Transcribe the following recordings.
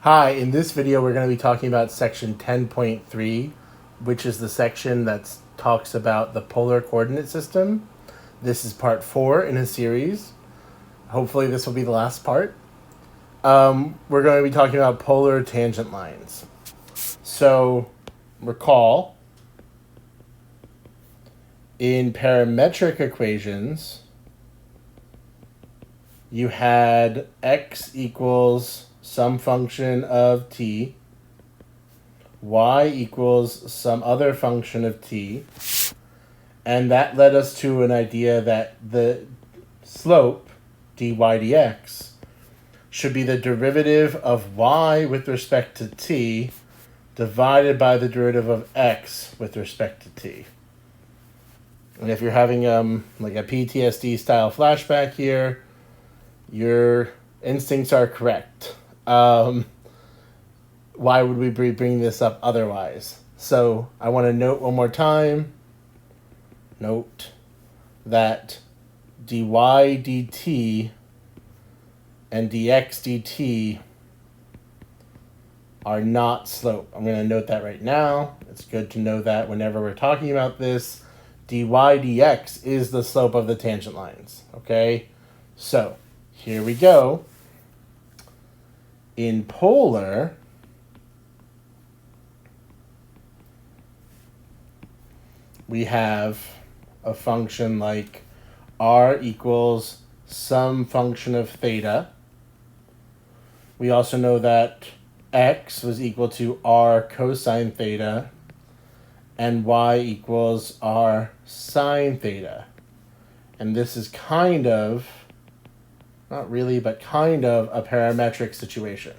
Hi, in this video we're going to be talking about section 10.3, which is the section that talks about the polar coordinate system. This is part 4 in a series. Hopefully this will be the last part. We're going to be talking about polar tangent lines. So recall, in parametric equations, you had x equals some function of t, y equals some other function of t, and that led us to an idea that the slope, dy dx, should be the derivative of y with respect to t divided by the derivative of x with respect to t. And if you're having like a PTSD style flashback here, your instincts are correct. Why would we be bringing this up otherwise? So I want to note one more time, note that dy dt and dx dt are not slope. I'm going to note that right now. It's good to know that whenever we're talking about this, dy dx is the slope of the tangent lines, okay? So here we go. In polar, we have a function like r equals some function of theta. We also know that x was equal to r cosine theta and y equals r sine theta. And this is kind of, not really, but kind of a parametric situation.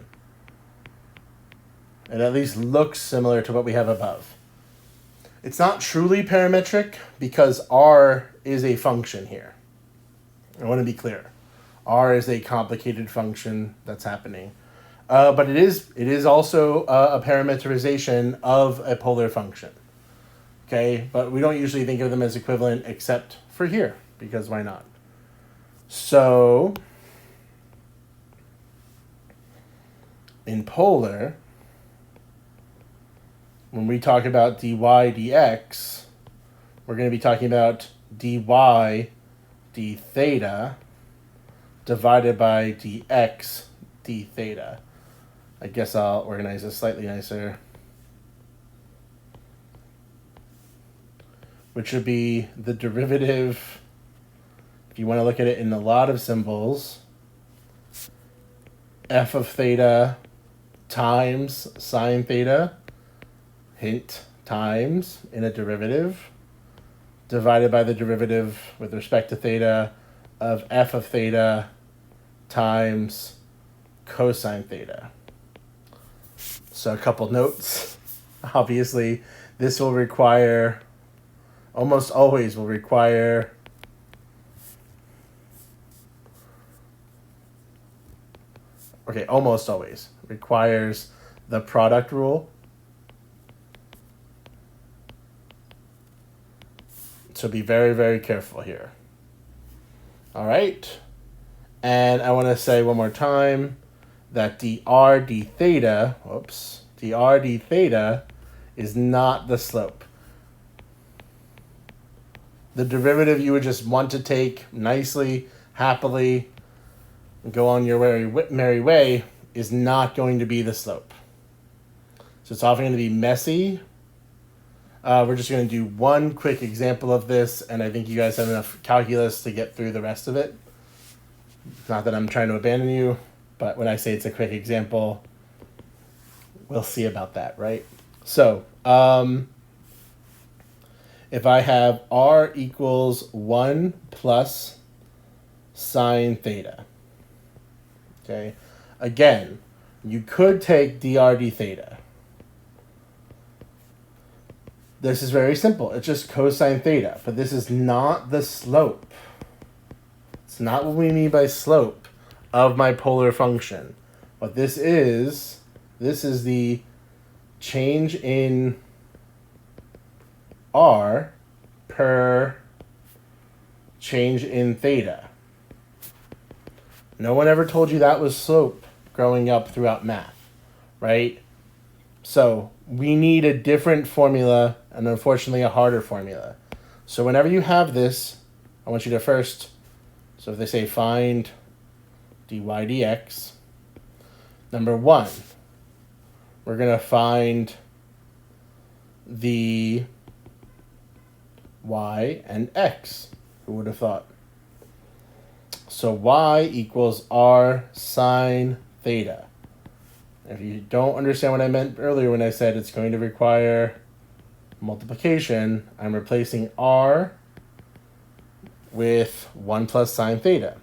It at least looks similar to what we have above. It's not truly parametric because r is a function here. I want to be clear. R is a complicated function that's happening. But it is also a parameterization of a polar function. Okay, but we don't usually think of them as equivalent except for here, because why not? So in polar, when we talk about dy dx, we're going to be talking about dy d theta divided by dx d theta. I guess I'll organize this slightly nicer, which would be the derivative, if you want to look at it in a lot of symbols, f of theta times sine theta, hint, times in a derivative, divided by the derivative with respect to theta of f of theta times cosine theta. So a couple notes. Obviously, this will require, almost always will require almost always requires the product rule. So be very, very careful here. All right. And I want to say one more time that dr d theta, dr d theta is not the slope. The derivative you would just want to take nicely, happily, and go on your merry way is not going to be the slope. So it's often going to be messy. We're just going to do one quick example of this, and I think you guys have enough calculus to get through the rest of it. Not that I'm trying to abandon you, but when I say it's a quick example, we'll see about that, right? So, if I have r equals 1 plus sine theta, okay? Again, you could take dr d theta. This is very simple. It's just cosine theta, but this is not the slope. It's not what we mean by slope of my polar function. What this is the change in r per change in theta. No one ever told you that was slope growing up throughout math. right? So we need a different formula and unfortunately a harder formula. So whenever you have this, I want you to first, so if they say find dy dx, number one, we're going to find the y and x. Who would have thought? So y equals r sine theta. If you don't understand what I meant earlier when I said it's going to require multiplication, I'm replacing r with 1 plus sine theta.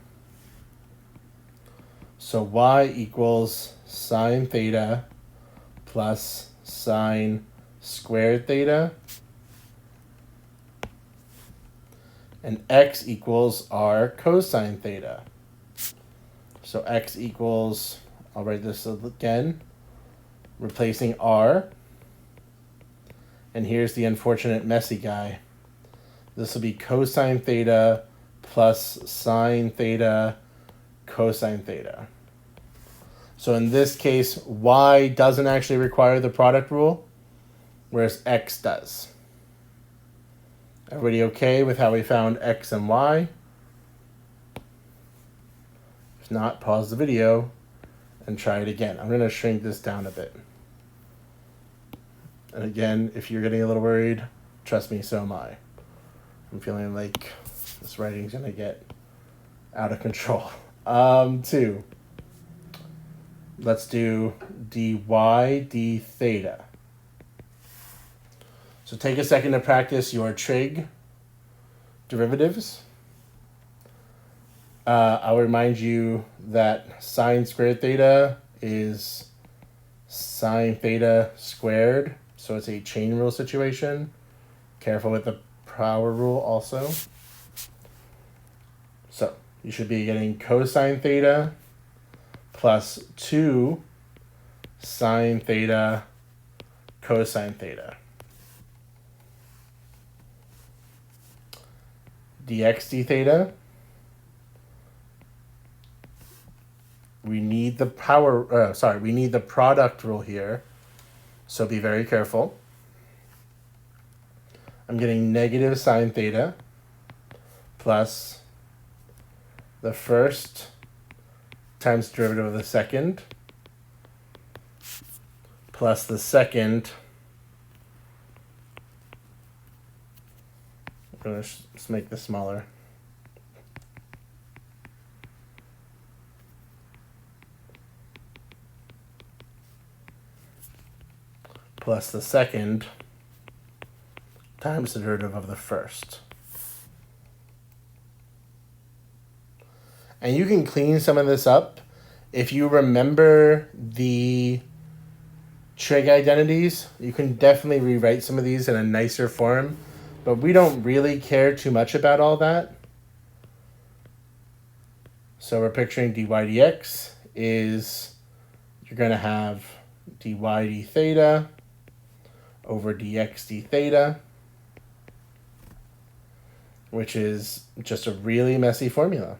So y equals sine theta plus sine squared theta. And x equals r cosine theta. So x equals, I'll write this again, replacing r. And here's the unfortunate messy guy. This will be cosine theta plus sine theta cosine theta. So in this case, y doesn't actually require the product rule, whereas x does. Everybody okay with how we found x and y? If not, pause the video and try it again. I'm going to shrink this down a bit. And again, if you're getting a little worried, trust me, so am I. I'm feeling like this writing's going to get out of control. 2. Let's do dy d theta. So take a second to practice your trig derivatives. I'll remind you that sine squared theta is sine theta squared. So it's a chain rule situation. Careful with the power rule also. So you should be getting cosine theta plus 2 sine theta cosine theta. Dx d theta. We need the we need the product rule here. So be very careful. I'm getting negative sine theta plus the first times the derivative of the second plus the second. I'm going to just make this smaller. Plus the second times the derivative of the first. And you can clean some of this up. If you remember the trig identities, you can definitely rewrite some of these in a nicer form, but we don't really care too much about all that. So we're picturing dy dx is, you're going to have dy d theta over dx d theta, which is just a really messy formula.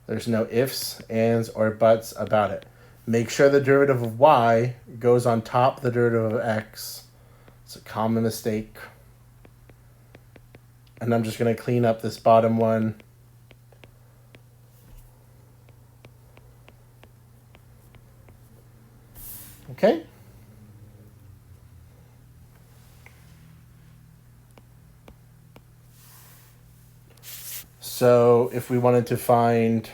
There's no ifs, ands, or buts about it. Make sure the derivative of y goes on top of the derivative of x. It's a common mistake. And I'm just going to clean up this bottom one. Okay? So if we wanted to find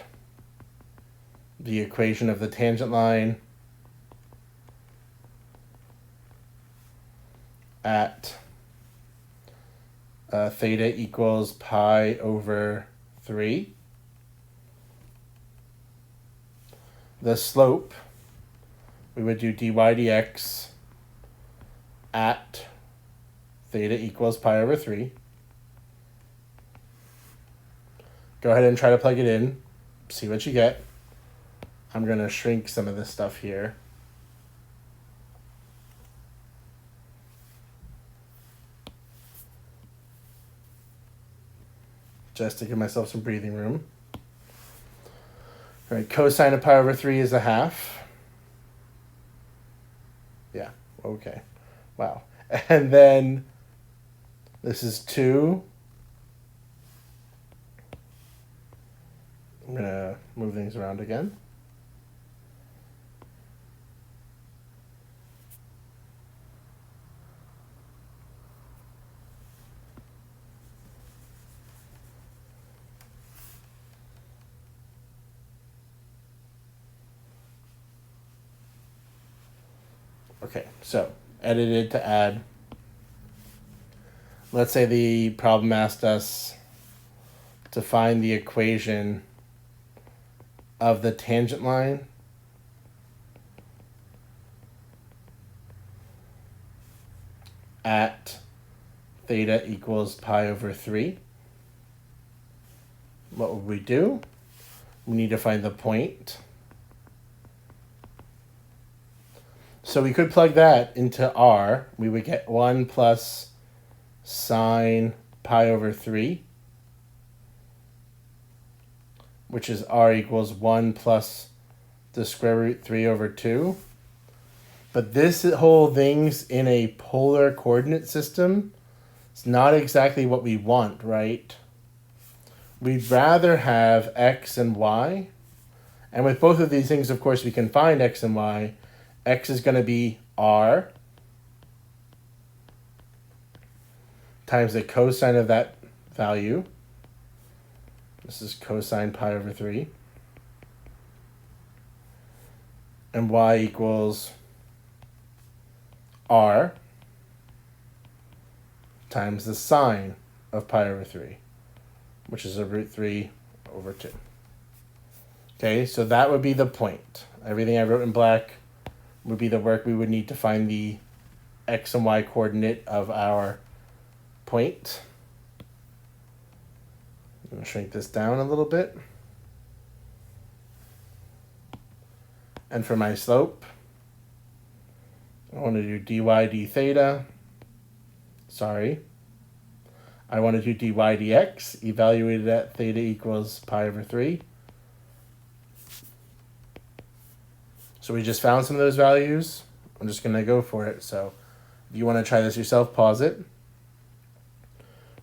the equation of the tangent line at theta equals pi over 3, the slope, we would do dy dx at theta equals pi over 3. Go ahead and try to plug it in, see what you get. I'm going to shrink some of this stuff here. Just to give myself some breathing room. All right, cosine of pi over 3 is a half. Yeah, okay. Wow. And then this is 2. I'm going to move things around again. Okay, so edited to add. Let's say the problem asked us to find the equation of the tangent line at theta equals pi over 3. What would we do? We need to find the point. So we could plug that into r. We would get 1 plus sine pi over 3, which is r equals 1 plus the square root 3 over 2. But this whole thing's in a polar coordinate system. It's not exactly what we want, right? We'd rather have x and y. And with both of these things, of course, we can find x and y. X is going to be r times the cosine of that value. This is cosine pi over 3. And y equals r times the sine of pi over 3, which is a root 3 over 2. Okay, so that would be the point. Everything I wrote in black would be the work we would need to find the x and y coordinate of our point. I'm going to shrink this down a little bit. And for my slope, I want to do dy d theta. Sorry. I want to do dy dx, evaluated at theta equals pi over 3. So we just found some of those values. I'm just going to go for it. So if you want to try this yourself, pause it.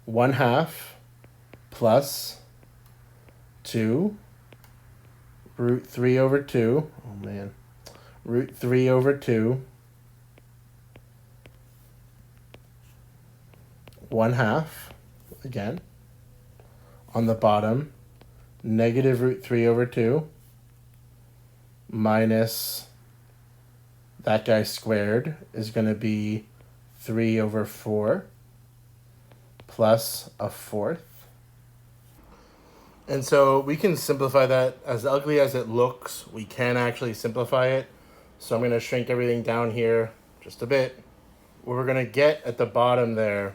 1/2 plus 2 root 3 over 2. Oh man. Root 3 over 2. 1/2 again. On the bottom, negative root 3 over 2 minus that guy squared is going to be 3 over 4 plus a 4th. And so we can simplify that. As ugly as it looks, we can actually simplify it. So I'm going to shrink everything down here just a bit. What we're going to get at the bottom there,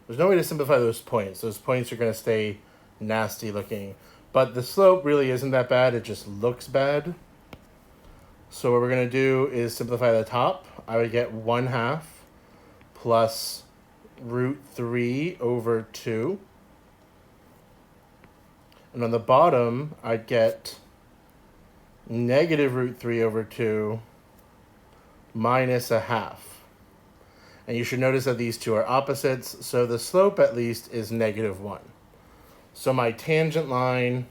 there's no way to simplify those points. Those points are going to stay nasty looking. But the slope really isn't that bad. It just looks bad. So what we're going to do is simplify the top. I would get 1/2 plus root 3 over 2. And on the bottom, I'd get negative root 3 over 2 minus a 1/2. And you should notice that these two are opposites, so the slope at least is -1. So my tangent line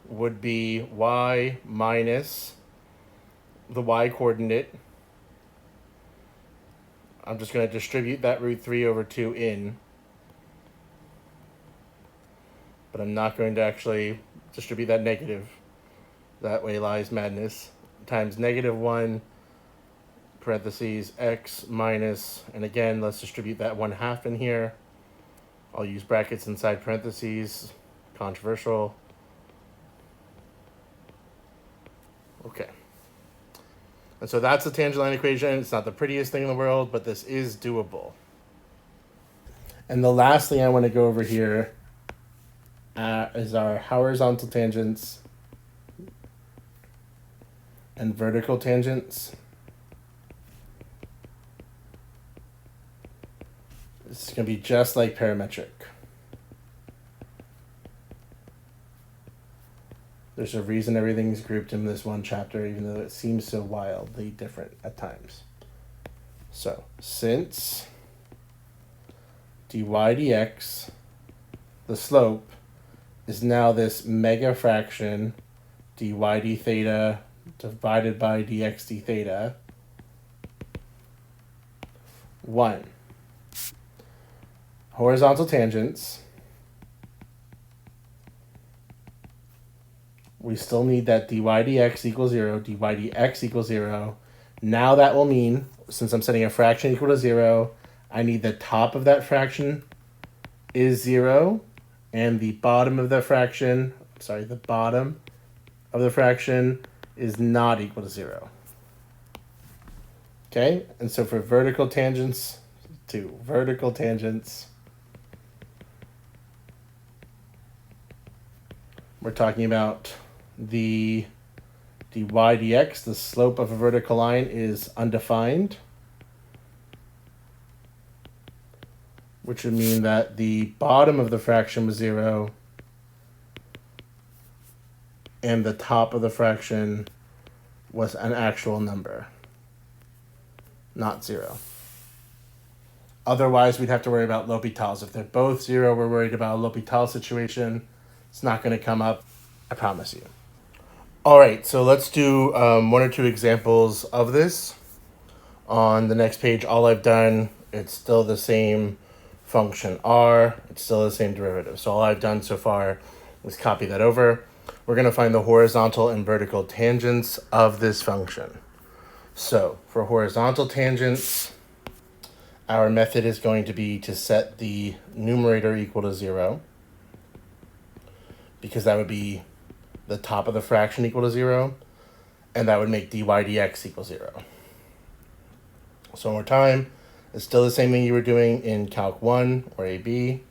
would be y minus the y coordinate. I'm just going to distribute that root 3 over 2 in. But I'm not going to actually distribute that negative. That way lies madness. Times -1 parentheses x minus, and again, let's distribute that 1/2 in here. I'll use brackets inside parentheses. Controversial. Okay. And so that's the tangent line equation. It's not the prettiest thing in the world, but this is doable. And the last thing I want to go over here is our horizontal tangents and vertical tangents. This is going to be just like parametric. There's a reason everything's grouped in this one chapter, even though it seems so wildly different at times. So, since dy dx, the slope, is now this mega fraction dy d theta divided by dx d theta, 1. Horizontal tangents, we still need that dy dx equals 0, dy dx equals 0. Now that will mean, since I'm setting a fraction equal to 0, I need the top of that fraction is 0, and the bottom of the fraction, the bottom of the fraction is not equal to 0. Okay, and so for vertical tangents, we're talking about the dy dx, the slope of a vertical line, is undefined, which would mean that the bottom of the fraction was 0 and the top of the fraction was an actual number, not 0. Otherwise, we'd have to worry about L'Hopital's. If they're both 0, we're worried about a L'Hopital situation. It's not going to come up, I promise you. All right, so let's do 1 or 2 examples of this. On the next page, all I've done, it's still the same function r, it's still the same derivative. So all I've done so far is copy that over. We're going to find the horizontal and vertical tangents of this function. So for horizontal tangents, our method is going to be to set the numerator equal to 0, because that would be the top of the fraction equal to 0, and that would make dy dx equal 0. So one more time, it's still the same thing you were doing in Calc 1 or AB,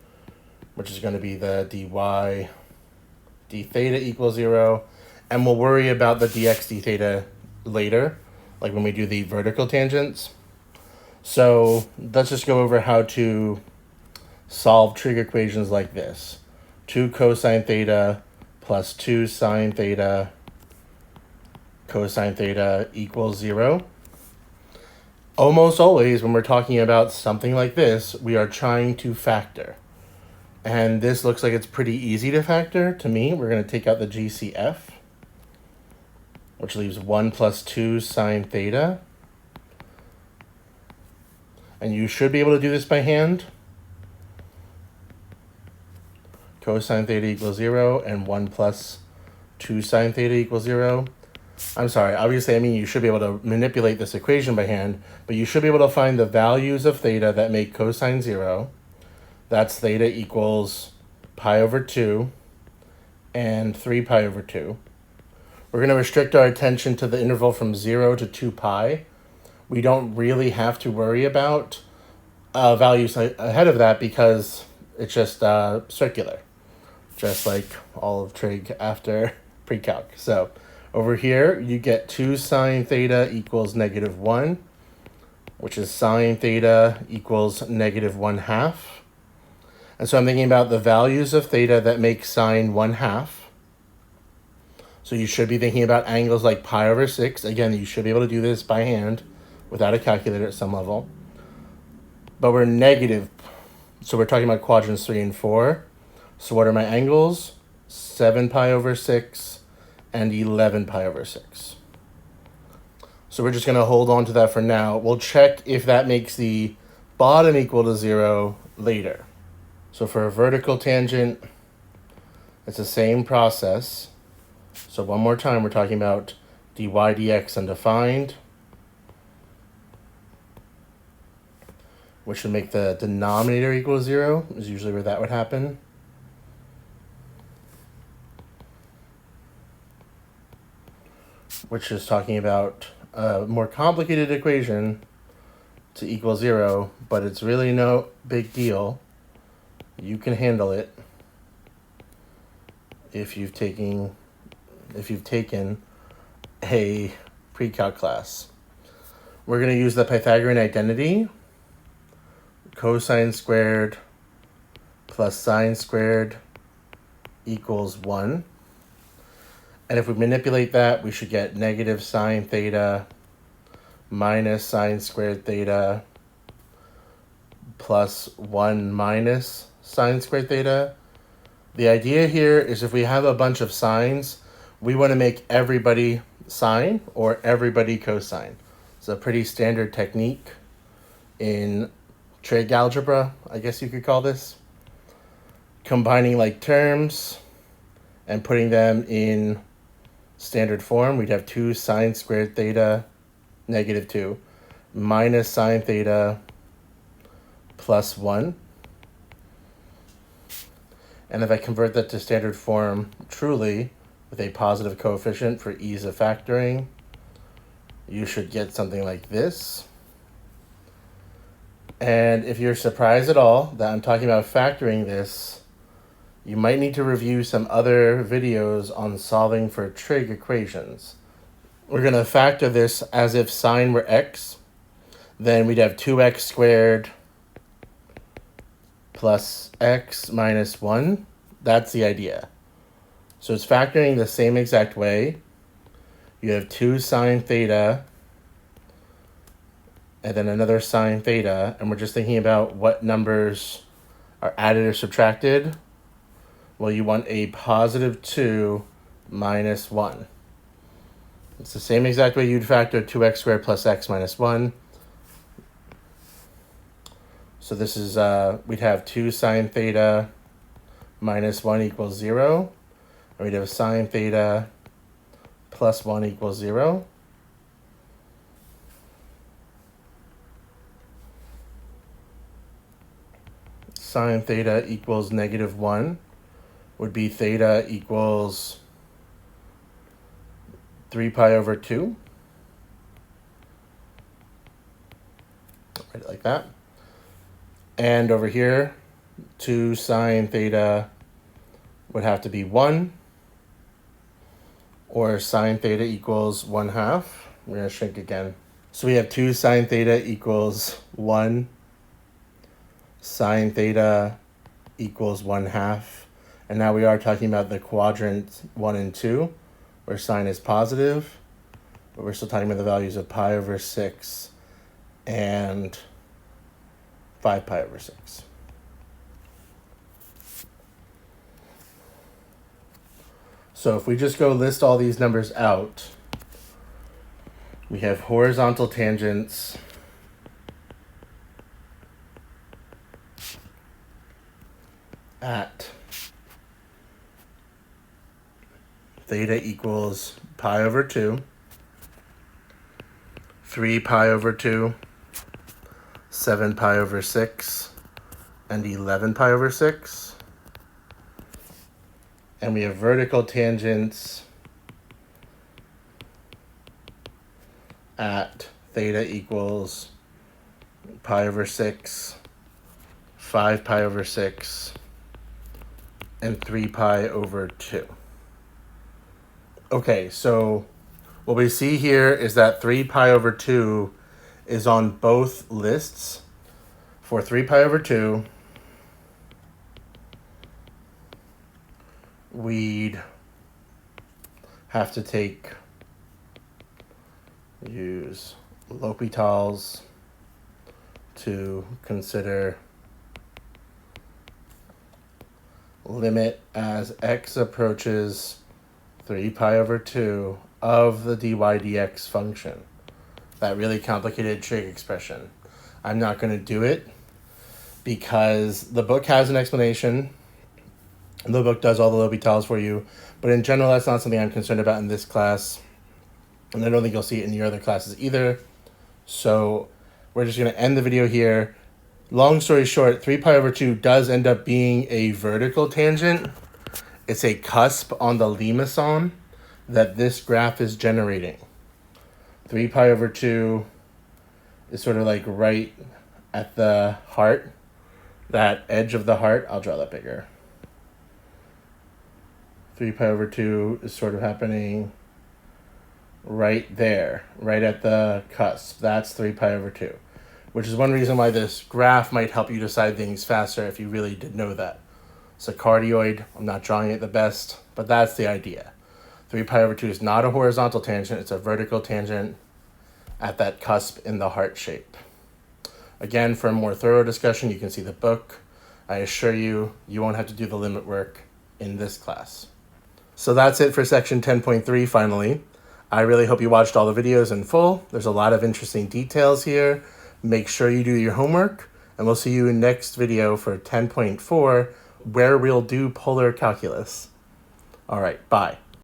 which is going to be the dy d theta equals 0, and we'll worry about the dx d theta later, like when we do the vertical tangents. So let's just go over how to solve trig equations like this. 2 cosine theta plus 2 sine theta cosine theta equals 0. Almost always when we're talking about something like this, we are trying to factor. And this looks like it's pretty easy to factor to me. We're going to take out the GCF, which leaves 1 plus 2 sine theta. And you should be able to do this by hand. Cosine theta equals 0, and 1 plus 2 sine theta equals 0. I'm sorry, obviously, I mean, you should be able to manipulate this equation by hand, but you should be able to find the values of theta that make cosine 0. That's theta equals pi over 2 and 3 pi over 2. We're going to restrict our attention to the interval from 0 to 2 pi. We don't really have to worry about values ahead of that because it's just circular, just like all of trig after Precalc. So over here, you get 2 sine theta equals -1, which is sine theta equals -1/2. And so I'm thinking about the values of theta that make sine 1/2. So you should be thinking about angles like pi over 6. Again, you should be able to do this by hand without a calculator at some level. But we're negative, so we're talking about quadrants 3 and 4. So what are my angles? 7 pi over 6 and 11 pi over 6. So we're just going to hold on to that for now. We'll check if that makes the bottom equal to 0 later. So for a vertical tangent, it's the same process. So one more time, we're talking about dy dx undefined, which would make the denominator equal to 0, is usually where that would happen. Which is talking about a more complicated equation to equal 0, but it's really no big deal. You can handle it if you've taken a Precalc class. We're going to use the Pythagorean identity. Cosine squared plus sine squared equals 1. And if we manipulate that, we should get negative sine theta minus sine squared theta plus 1 minus sine squared theta. The idea here is if we have a bunch of sines, we want to make everybody sine or everybody cosine. It's a pretty standard technique in trig algebra, I guess you could call this. Combining like terms and putting them in standard form, we'd have 2 sine squared theta negative 2 minus sine theta plus 1. And if I convert that to standard form truly with a positive coefficient for ease of factoring, you should get something like this. And if you're surprised at all that I'm talking about factoring this, you might need to review some other videos on solving for trig equations. We're going to factor this as if sine were x. Then we'd have 2x squared plus x minus 1. That's the idea. So it's factoring the same exact way. You have 2 sine theta and then another sine theta, and we're just thinking about what numbers are added or subtracted. Well, you want a positive 2 minus 1. It's the same exact way you'd factor 2x squared plus x minus 1. So this is, we'd have 2 sine theta minus 1 equals 0. And we'd have sine theta plus 1 equals 0. Sine theta equals negative 1 would be theta equals 3 pi over 2. Write it like that. And over here, 2 sine theta would have to be 1, or sine theta equals 1/2. We're going to shrink again. So we have 2 sine theta equals 1, sine theta equals 1/2. And now we are talking about the quadrant 1 and 2, where sine is positive, but we're still talking about the values of pi over 6 and 5 pi over 6. So if we just go list all these numbers out, we have horizontal tangents at theta equals pi over 2, 3 pi over 2, 7 pi over 6, and 11 pi over 6. And we have vertical tangents at theta equals pi over 6, 5 pi over 6, and 3 pi over 2. Okay, so what we see here is that 3 pi over 2 is on both lists. For 3 pi over 2, we'd have to use L'Hopital's to consider limit as x approaches 3 pi over 2 of the dy dx function. That really complicated trig expression. I'm not going to do it because the book has an explanation. The book does all the L'Hopital's for you, but in general, that's not something I'm concerned about in this class, and I don't think you'll see it in your other classes either. So we're just going to end the video here. Long story short, 3 pi over 2 does end up being a vertical tangent. It's a cusp on the limacon that this graph is generating. 3 pi over 2 is sort of like right at the heart, that edge of the heart. I'll draw that bigger. 3 pi over 2 is sort of happening right there, right at the cusp. That's 3 pi over 2, which is one reason why this graph might help you decide things faster if you really did know that. It's a cardioid. I'm not drawing it the best, but that's the idea. 3 pi over 2 is not a horizontal tangent, it's a vertical tangent at that cusp in the heart shape. Again, for a more thorough discussion, you can see the book. I assure you, you won't have to do the limit work in this class. So that's it for section 10.3 finally. I really hope you watched all the videos in full. There's a lot of interesting details here. Make sure you do your homework, and we'll see you in next video for 10.4, where we'll do polar calculus. All right, bye.